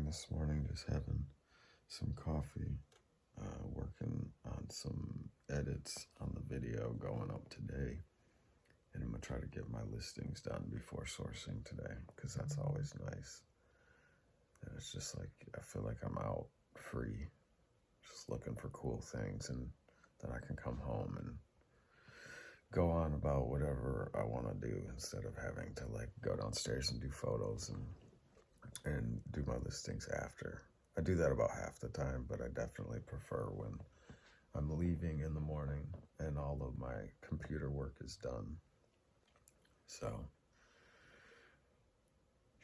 this morning, just having some coffee, working on some edits on the video going up today. And I'm going to try to get my listings done before sourcing today, because that's always nice. And it's just like, I feel like I'm out free, just looking for cool things, and then I can come home and go on about whatever I want to do instead of having to like go downstairs and do photos and do my listings after. I do that about half the time, but I definitely prefer when I'm leaving in the morning and all of my computer work is done. So,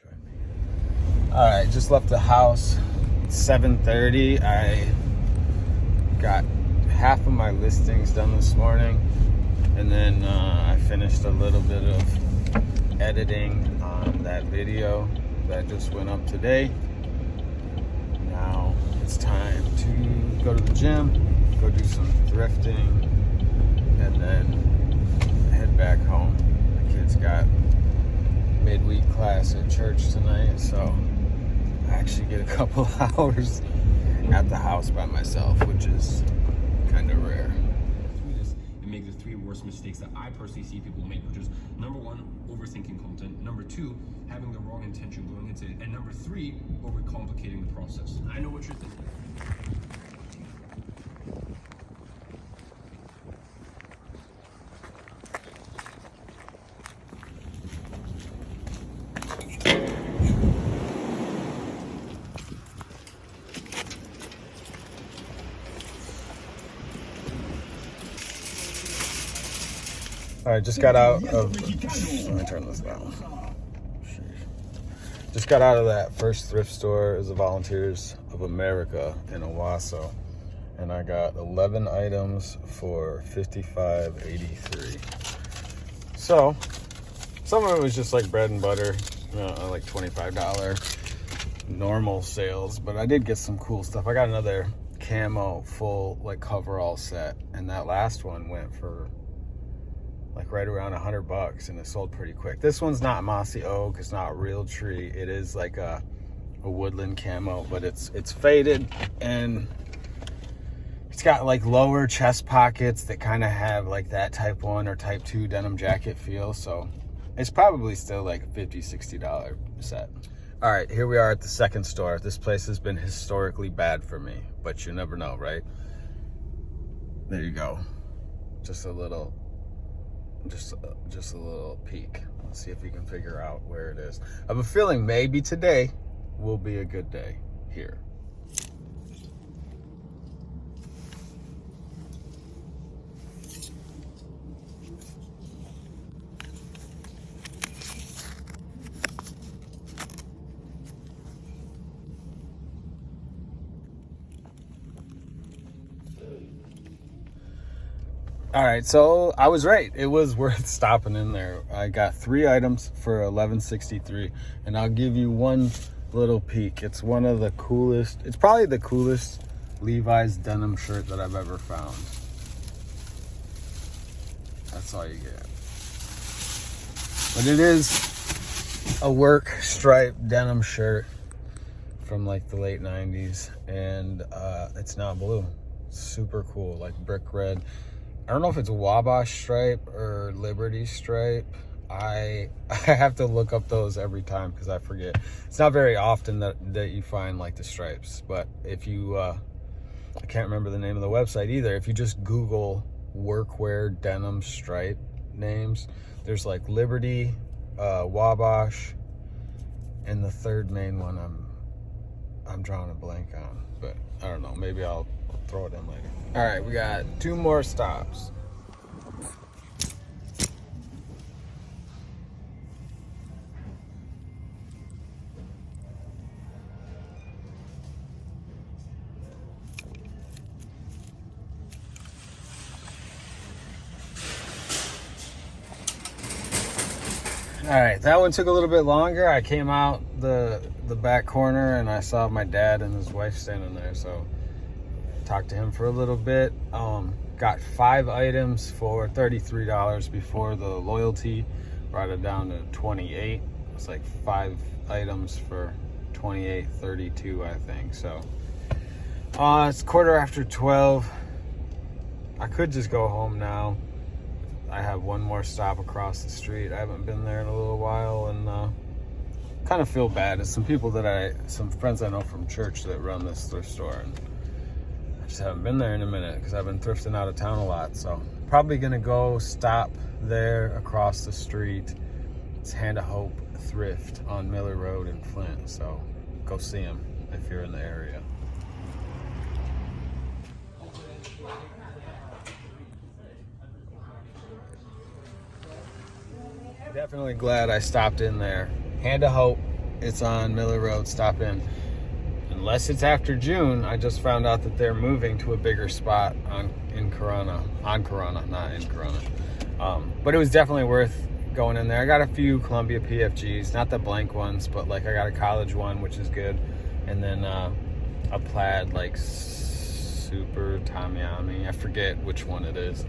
join me. All right, just left the house. It's 7:30. I got half of my listings done this morning, and then I finished a little bit of editing on that video that just went up today. Now it's time to go to the gym, go do some thrifting, and then head back home. The kids got midweek class at church tonight, so I actually get a couple hours at the house by myself, which is kind of rare. And make the three worst mistakes that I personally see people make, which is number one, overthinking content, number two, having the wrong intention going into it, and number three, overcomplicating the process. I know what you're thinking. All right, just got out of, let me turn this down. Just got out of that first thrift store. It was the Volunteers of America in Owasso. And I got 11 items for $55.83. So, some of it was just like bread and butter, like $25 normal sales. But I did get some cool stuff. I got another camo full like coverall set. And that last one went for like right around $100, and it sold pretty quick. This one's not mossy oak, it's not real tree. It is like a woodland camo, but it's faded, and it's got like lower chest pockets that kind of have like that type 1 or type 2 denim jacket feel. So it's probably still like a $50, $60 set. All right, here we are at the second store. This place has been historically bad for me, but you never know, right? There you go. Just a little peek. Let's see if we can figure out where it is. I have a feeling maybe today will be a good day here. All right, so I was right. It was worth stopping in there. I got 3 items for $11.63, and I'll give you one little peek. It's one of the coolest, it's probably the coolest Levi's denim shirt that I've ever found. That's all you get. But it is a work stripe denim shirt from like the late 90s, and it's now blue. It's super cool, like brick red. I don't know if it's Wabash stripe or Liberty stripe. I have to look up those every time because I forget. It's not very often that you find like the stripes, but if you, I can't remember the name of the website either. If you just Google workwear denim stripe names, there's like Liberty, Wabash, and the third main one I'm drawing a blank on, but I don't know. Maybe I'll throw it in later. All right, we got 2 more stops. All right, that one took a little bit longer. I came out the back corner and I saw my dad and his wife standing there, so talked to him for a little bit. Got 5 items for $33 before the loyalty brought it down to $28. It's like 5 items for 28.32, I think. So it's 12:15. I could just go home now. I have one more stop across the street. I haven't been there in a little while, and kind of feel bad. It's some friends I know from church that run this thrift store, and I just haven't been there in a minute because I've been thrifting out of town a lot. So probably gonna go stop there across the street. It's Hand of Hope Thrift on Miller Road in Flint. So go see them if you're in the area. Definitely glad I stopped in there. Hand of Hope, it's on Miller Road. Stop in. Unless it's after June, I just found out that they're moving to a bigger spot on Corona, not in Corona. But it was definitely worth going in there. I got a few Columbia PFGs, not the blank ones, but like I got a college one, which is good, and then a plaid like Super Tamiami. I forget which one it is.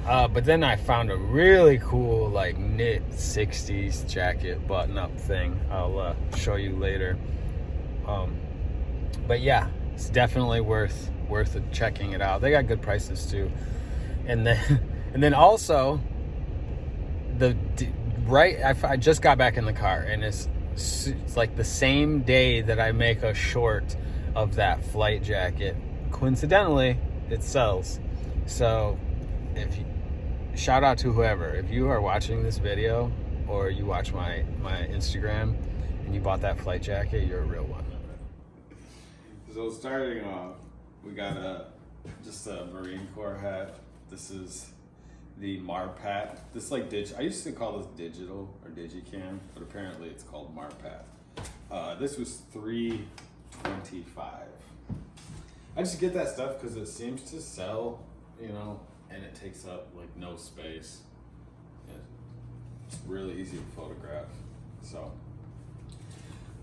But then I found a really cool like knit 60s jacket button-up thing. I'll show you later. But yeah, it's definitely worth checking it out. They got good prices too. And then also I just got back in the car, and it's like the same day that I make a short of that flight jacket. Coincidentally, it sells. So shout out to whoever, if you are watching this video or you watch my Instagram and you bought that flight jacket, you're a real one. So starting off, we got just a Marine Corps hat. This is the Marp hat. This like I used to call this digital or digicam, but apparently it's called Marp hat. This was $3.25. I just get that stuff because it seems to sell, and it takes up like no space. It's really easy to photograph. So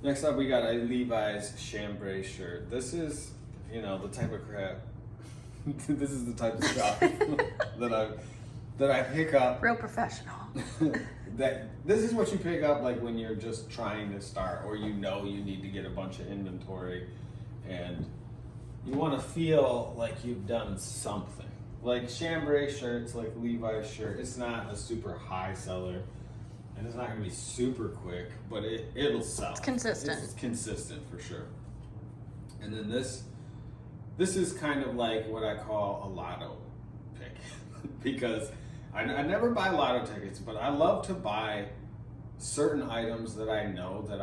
next up, we got a Levi's chambray shirt. This is, the type of crap. This is the type of stuff that I pick up. Real professional. This is what you pick up like when you're just trying to start, or you need to get a bunch of inventory, and you want to feel like you've done something. Like chambray shirts, like Levi's shirt, it's not a super high seller, and it's not going to be super quick, but it'll sell. It's consistent. It's consistent for sure. And then this is kind of like what I call a lotto pick, because I never buy lotto tickets, but I love to buy certain items that I know that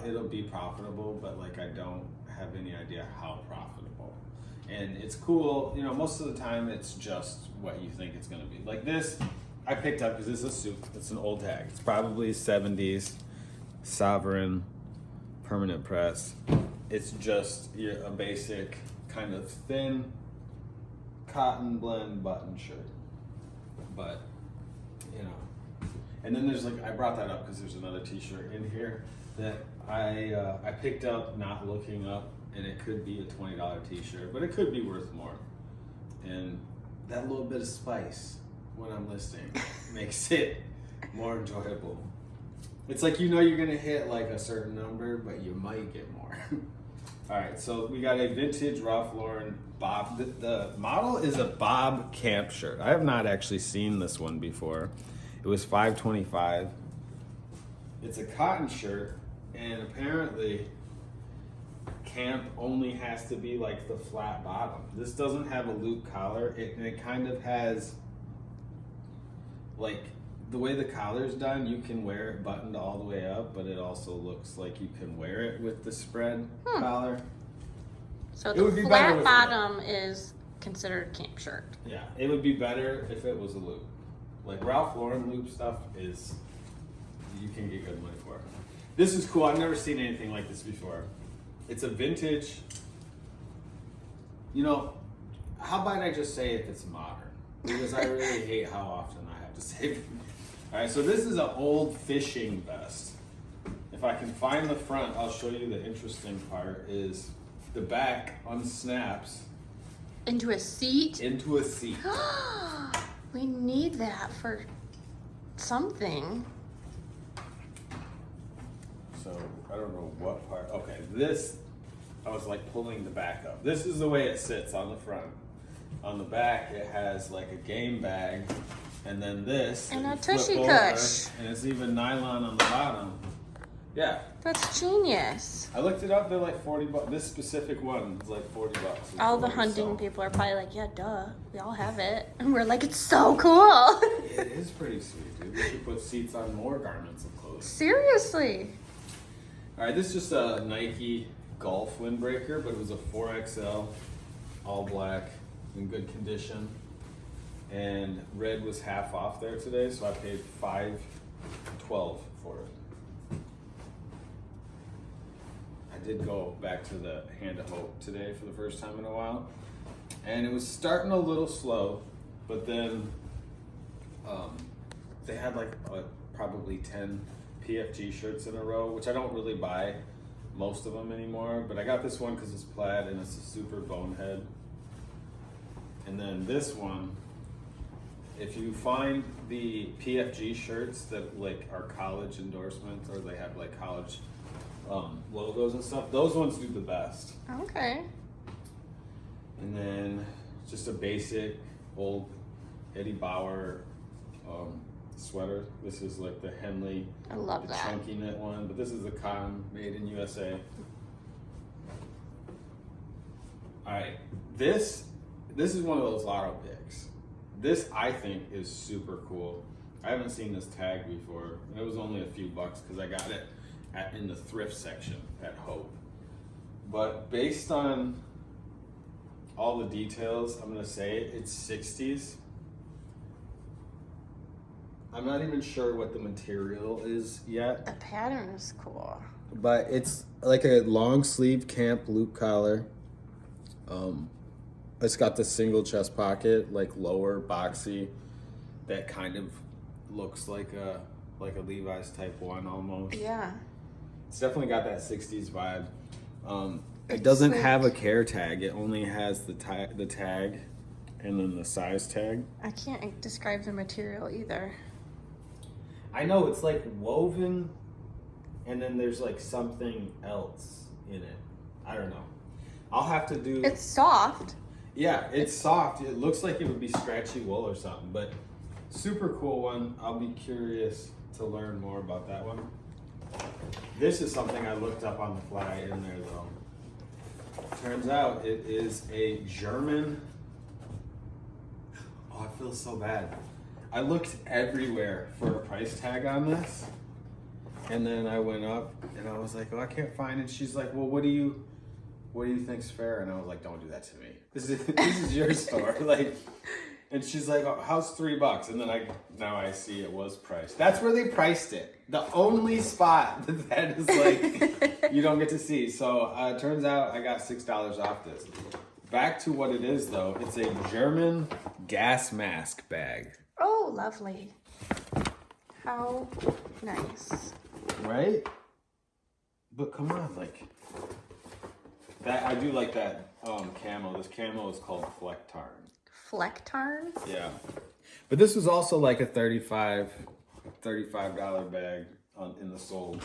it'll be profitable, but like I don't have any idea how profitable. And it's cool, most of the time it's just what you think it's gonna be. Like this, I picked up because it's a suit, it's an old tag. It's probably 70s, Sovereign, permanent press. It's just a basic kind of thin cotton blend button shirt. But, and then there's I brought that up because there's another t-shirt in here that I picked up not looking up, and it could be a $20 t-shirt, but it could be worth more. And that little bit of spice when I'm listing makes it more enjoyable. It's like you're gonna hit like a certain number, but you might get more. All right, so we got a vintage Ralph Lauren Bob. The model is a Bob Camp shirt. I have not actually seen this one before. It was $5.25. It's a cotton shirt, and apparently camp only has to be like the flat bottom. This doesn't have a loop collar. It kind of has like the way the collar's done, you can wear it buttoned all the way up, but it also looks like you can wear it with the spread collar. So the flat bottom is considered a camp shirt. Yeah, it would be better if it was a loop. Like Ralph Lauren loop stuff you can get good money for. This is cool. I've never seen anything like this before. It's a vintage, how about I just say if it's modern? Because I really hate how often I have to say it. All right, so this is an old fishing vest. If I can find the front, I'll show you the interesting part is the back unsnaps. Into a seat? Into a seat. We need that for something. So I don't know what part. Okay, this, I was like pulling the back up. This is the way it sits on the front. On the back, it has like a game bag, and then this. And that a you flip tushy over, tush. and it's even nylon on the bottom. Yeah. That's genius. I looked it up. They're like $40. This specific one is like $40. All the hunting people are probably like, yeah, duh. We all have it. And we're like, it's so cool. It is pretty sweet, dude. We should put seats on more garments and clothes. Seriously. All right, this is just a Nike Golf windbreaker, but it was a 4XL, all black, in good condition. And red was half off there today, so I paid $5.12 for it. I did go back to the Hand of Hope today for the first time in a while, and it was starting a little slow, but then they had like probably 10 PFG shirts in a row, which I don't really buy most of them anymore, but I got this one because it's plaid and it's a super bonehead. And then this one, if you find the PFG shirts that like are college endorsements or they have like college logos and stuff, those ones do the best. Okay. And then just a basic old Eddie Bauer sweater. This is like the Henley, I love the that. chunky knit one, but this is the cotton made in USA. All right, this is one of those lotto picks. This I think is super cool. I haven't seen this tag before, and it was only a few bucks because I got it in the thrift section at Hope. But based on all the details, I'm gonna say it's 60s. I'm not even sure what the material is yet. The pattern is cool. But it's like a long sleeve camp loop collar. It's got the single chest pocket, like lower boxy, that kind of looks like a Levi's type 1 almost. Yeah. It's definitely got that 60s vibe. It doesn't like, have a care tag. It only has the tag and then the size tag. I can't describe the material either. I know it's like woven, and then there's like something else in it. I don't know. I'll have to do. It's soft. Yeah, it's soft. It looks like it would be scratchy wool or something, but super cool one. I'll be curious to learn more about that one. This is something I looked up on the fly in there though. Turns out it is a German. Oh, it feels so bad. I looked everywhere for a price tag on this, and then I went up and I was like, oh, I can't find it. She's like, well, what do you think's fair? And I was like, don't do that to me. This is your store. Like, and she's like, oh, how's $3? And then now I see it was priced. That's where they priced it. The only spot that is like you don't get to see. So it turns out I got $6 off this. Back to what it is though. It's a German gas mask bag. Oh, lovely. How nice. Right? But come on, like that. I do like that camo. This camo is called Fleck Tarn. Fleck Tarn? Yeah. But this was also like a $35 bag in the soles.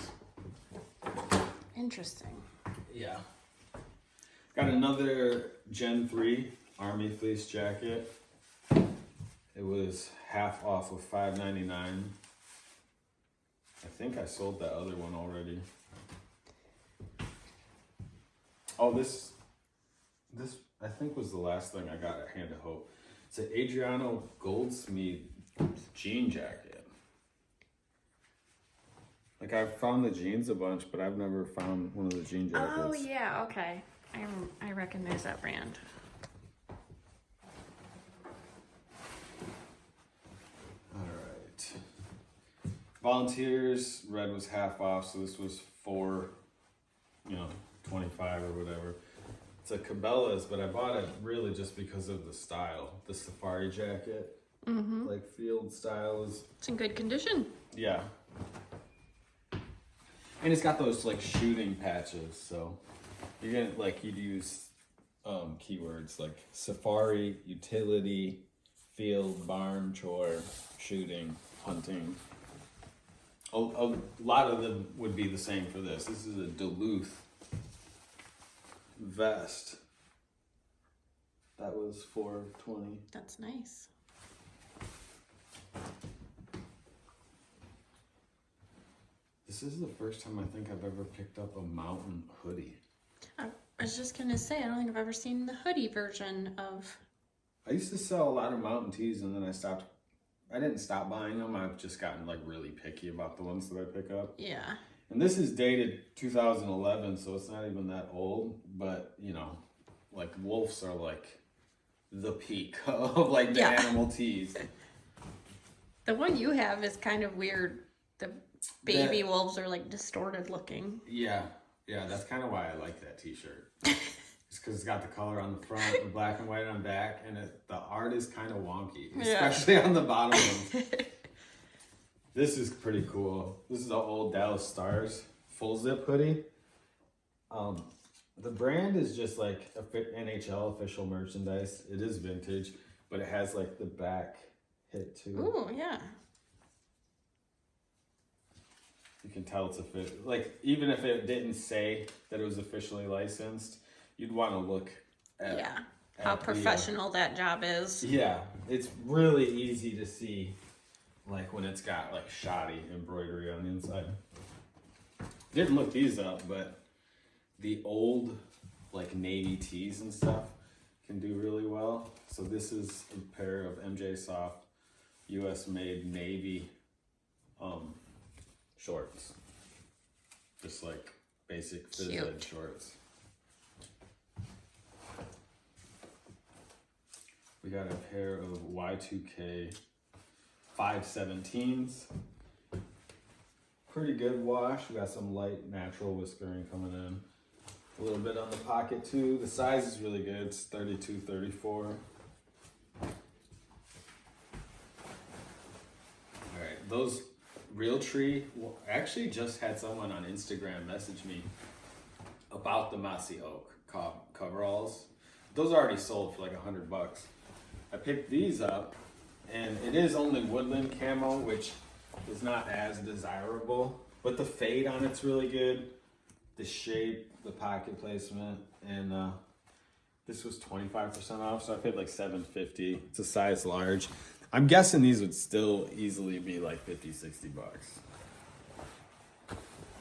Interesting. Yeah. Got another Gen 3 Army fleece jacket. It was half off of $5.99. I think I sold that other one already. Oh, this I think was the last thing I got at Hand of Hope. It's an Adriano Goldsmith jean jacket. Like I've found the jeans a bunch, but I've never found one of the jean jackets. Oh yeah, okay. I recognize that brand. All right. Volunteers, red was half off, so this was $4.25 or whatever. It's a Cabela's, but I bought it really just because of the style. The safari jacket, like field style is. It's in good condition. Yeah. And it's got those like shooting patches, so you're gonna you'd use keywords like safari, utility, field, barn, chore, shooting, hunting. A lot of them would be the same for this. This is a Duluth vest. That was $4.20. That's nice. This is the first time I think I've ever picked up a mountain hoodie. I was just gonna say, I don't think I've ever seen the hoodie version of. I used to sell a lot of mountain tees, and then I didn't stop buying them. I've just gotten like really picky about the ones that I pick up. Yeah. And this is dated 2011, so it's not even that old. But you know, like wolves are like the peak of like the animal tees. The one you have is kind of weird. The baby wolves are like distorted looking. Yeah, that's kind of why I like that t-shirt. It's because it's got the color on the front, the black and white on back, and the art is kind of wonky, especially on the bottom ones. This is pretty cool. This is an old Dallas Stars full zip hoodie. The brand is just like NHL official merchandise. It is vintage, but it has like the back hit too. Ooh, yeah. You can tell it's a fit. Like, even if it didn't say that it was officially licensed, you'd want to look at how professional that job is. Yeah, it's really easy to see, like, when it's got, like, shoddy embroidery on the inside. Didn't look these up, but the old, like, navy tees and stuff can do really well. So this is a pair of MJ Soft US-made navy shorts. Just like basic phys ed shorts. We got a pair of Y2K 517s. Pretty good wash. We got some light natural whiskering coming in. A little bit on the pocket too. The size is really good. It's 32, 34. All right, those Realtree, actually just had someone on Instagram message me about the Mossy Oak coveralls. Those are already sold for like $100. I picked these up, and it is only woodland camo, which is not as desirable, but the fade on it's really good. The shape, the pocket placement, and this was 25% off, so I paid like $7.50. It's a size large. I'm guessing these would still easily be like $50, $60.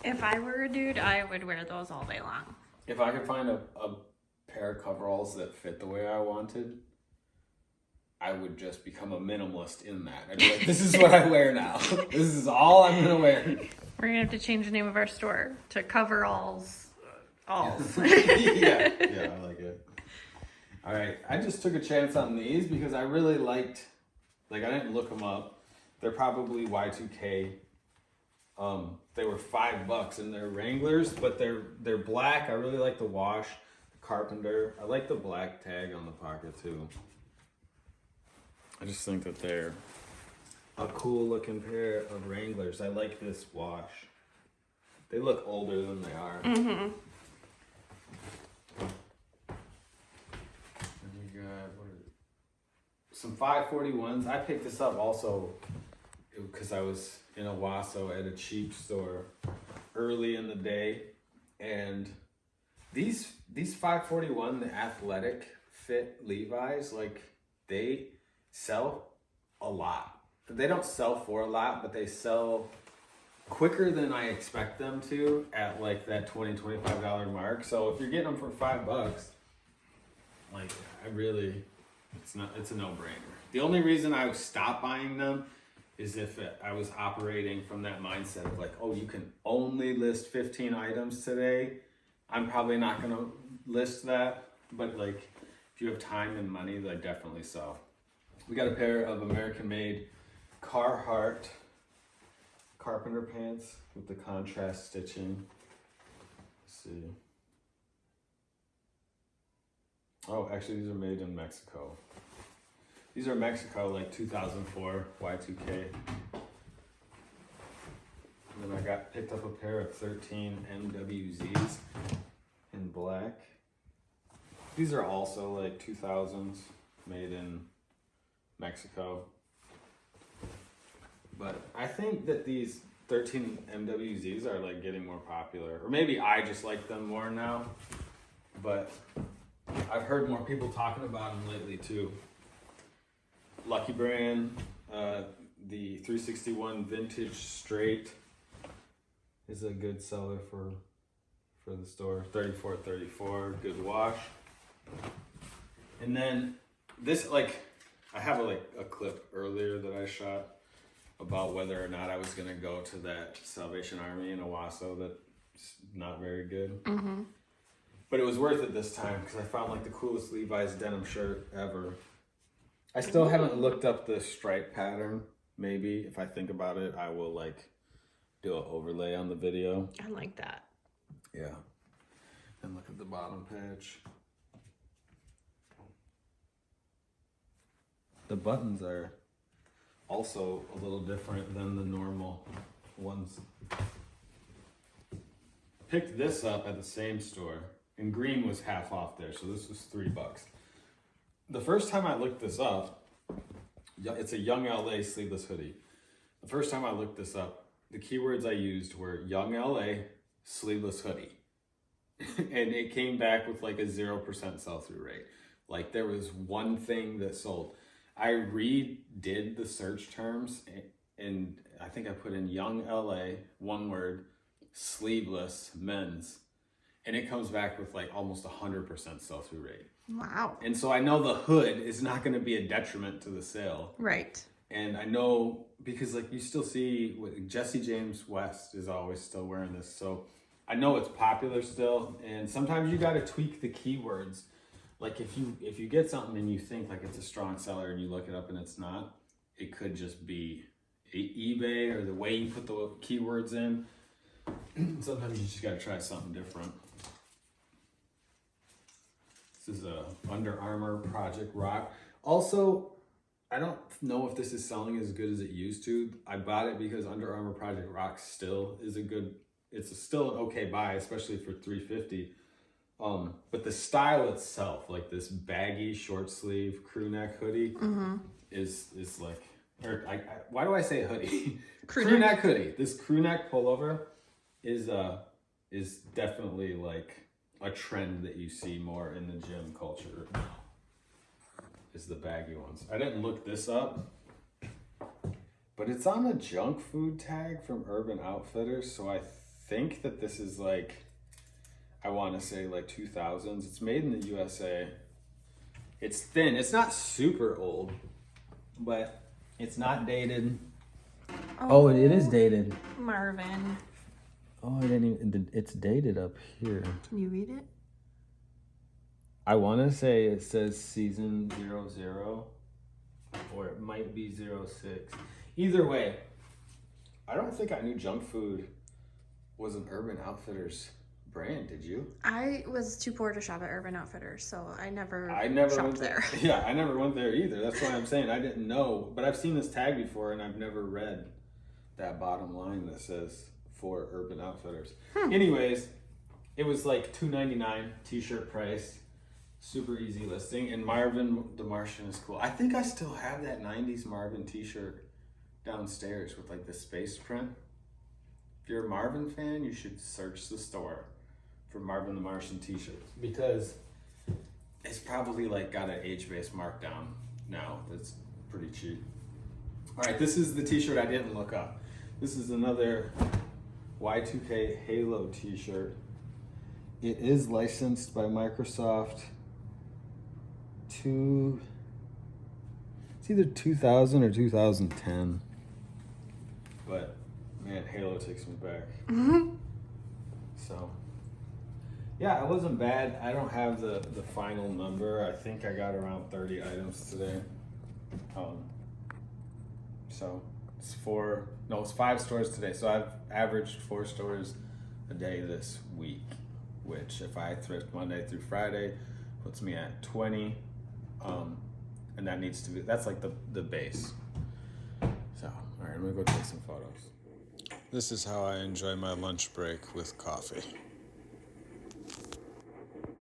If I were a dude, I would wear those all day long. If I could find a pair of coveralls that fit the way I wanted, I would just become a minimalist in that. I'd be like, this is what I wear now. This is all I'm gonna wear. We're gonna have to change the name of our store to Coveralls. Alls. yeah, I like it. All right, I just took a chance on these because I really liked. Like, I didn't look them up. They're probably Y2K. They were $5 and they're Wranglers, but they're black. I really like the wash, the Carpenter. I like the black tag on the pocket too. I just think that they're a cool looking pair of Wranglers. I like this wash. They look older than they are. Mm-hmm. And we got, some 541s. I picked this up also because I was in Owasso at a cheap store early in the day, and these 541, the athletic fit Levi's, like, they sell a lot. They don't sell for a lot, but they sell quicker than I expect them to at like that $20-$25 mark. So if you're getting them for $5, like, it's a no-brainer. The only reason I stopped buying them is if I was operating from that mindset of like, oh, you can only list 15 items today. I'm probably not gonna list that, but like, if you have time and money, they definitely sell. We got a pair of American-made Carhartt Carpenter pants with the contrast stitching. Let's see. Oh, actually, these are made in Mexico. These are Mexico, like 2004 Y2K. And then I picked up a pair of 13 MWZs in black. These are also like 2000s, made in Mexico. But I think that these 13 MWZs are like getting more popular, or maybe I just like them more now, but I've heard more people talking about them lately too. Lucky Brand, the 361 Vintage Straight is a good seller for the store. 3434, good wash. And then this, like, I have a clip earlier that I shot about whether or not I was gonna go to that Salvation Army in Owasso that's not very good. Mm-hmm. But it was worth it this time because I found like the coolest Levi's denim shirt ever. I still haven't looked up the stripe pattern. Maybe if I think about it, I will like do an overlay on the video. I like that. Yeah. And look at the bottom patch. The buttons are also a little different than the normal ones. Picked this up at the same store, and green was half off there, so this was $3. The first time I looked this up, it's a Young LA sleeveless hoodie. The first time I looked this up, the keywords I used were Young LA sleeveless hoodie. And it came back with like a 0% sell-through rate. Like there was one thing that sold. I redid the search terms and I think I put in Young LA, one word, sleeveless men's. And it comes back with like almost 100% sell-through rate. Wow. And so I know the hood is not going to be a detriment to the sale. Right. And I know because like you still see Jesse James West is always still wearing this. So I know it's popular still. And sometimes you got to tweak the keywords. Like if you get something and you think like it's a strong seller and you look it up and it's not, it could just be eBay or the way you put the keywords in. Sometimes you just got to try something different. This is a Under Armour Project Rock. Also, I don't know if this is selling as good as it used to. I bought it because Under Armour Project Rock still is still an okay buy, especially for $350. But the style itself, like this baggy short sleeve crew neck hoodie, is like, why do I say hoodie? crew neck hoodie. This crew neck pullover is definitely like a trend that you see more in the gym culture. Is the baggy ones. I didn't look this up, but it's on a junk food tag from Urban Outfitters, so I think that this is like, I want to say like 2000s. It's made in the USA. It's thin. It's not super old, but it's not dated. Oh, it is dated. Marvin. Oh, I didn't even, it's dated up here. Can you read it? I want to say it says season 00, or it might be 06. Either way, I don't think I knew junk food was an Urban Outfitters brand. Did you? I was too poor to shop at Urban Outfitters, so I never shopped went there. Yeah, I never went there either. That's why I'm saying I didn't know. But I've seen this tag before, and I've never read that bottom line that says for Urban Outfitters. Anyways, it was like $2.99 t-shirt price. Super easy listing. And Marvin the Martian is cool. I think I still have that 90s Marvin t-shirt downstairs with like the space print. If you're a Marvin fan, you should search the store for Marvin the Martian t-shirts because it's probably like got an age-based markdown now. That's pretty cheap. All right, this is the t-shirt I didn't look up. This is another Y2K Halo t-shirt. It is licensed by Microsoft to, it's either 2000 or 2010. But man, Halo takes me back. So yeah, it wasn't bad. I don't have the final number. I think I got around 30 items today. So it's 5 stores today. So I've averaged 4 stores a day this week, which if I thrift Monday through Friday, puts me at 20. And that needs to be, that's like the base. So, all right, I'm gonna go take some photos. This is how I enjoy my lunch break with coffee.